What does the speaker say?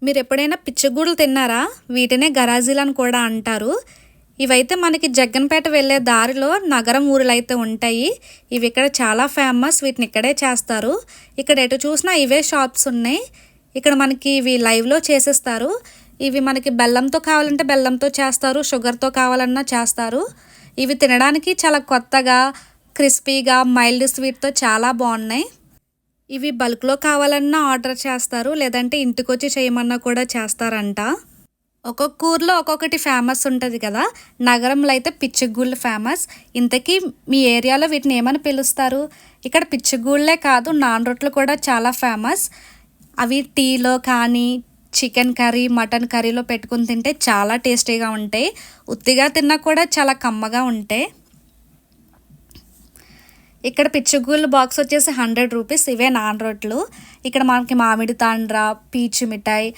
మీరు ఎప్పుడైనా పిచ్చగూడలు తిన్నారా? వీటినే గరాజీలు అని కూడా అంటారు. ఇవైతే మనకి జగ్గంపేట వెళ్ళే దారిలో నగరం ఊరులైతే ఉంటాయి. ఇవి ఇక్కడ చాలా ఫేమస్. వీటిని ఇక్కడే చేస్తారు. ఇక్కడ ఎటు చూసినా ఇవే షాప్స్ ఉన్నాయి. ఇక్కడ మనకి ఇవి లైవ్లో చేసేస్తారు. ఇవి మనకి బెల్లంతో కావాలంటే బెల్లంతో చేస్తారు, షుగర్తో కావాలన్నా చేస్తారు. ఇవి తినడానికి చాలా కొత్తగా, క్రిస్పీగా, మైల్డ్ స్వీట్తో చాలా బాగున్నాయి. ఇవి బల్క్లో కావాలన్నా ఆర్డర్ చేస్తారు, లేదంటే ఇంటికొచ్చి చేయమన్నా కూడా చేస్తారంట. ఒక్కొక్క ఊర్లో ఒక్కొక్కటి ఫేమస్ ఉంటుంది కదా. నగరంలో అయితే పిచ్చిగూళ్ళు ఫేమస్. ఇంతకీ మీ ఏరియాలో వీటిని ఏమని పిలుస్తారు? ఇక్కడ పిచ్చిగూళ్ళే కాదు, నాన్ రొట్లు కూడా చాలా ఫేమస్. అవి టీలో కానీ, చికెన్ కర్రీ, మటన్ కర్రీలో పెట్టుకుని తింటే చాలా టేస్టీగా ఉంటాయి. ఉత్తిగా తిన్నా కూడా చాలా కమ్మగా ఉంటాయి. ఇక్కడ పిచ్చిగూళ్ళు బాక్స్ వచ్చేసి 100 రూపీస్. ఇవే నాన్ రొట్లు. ఇక్కడ మనకి మామిడి తాండ్ర, పీచు మిఠాయి,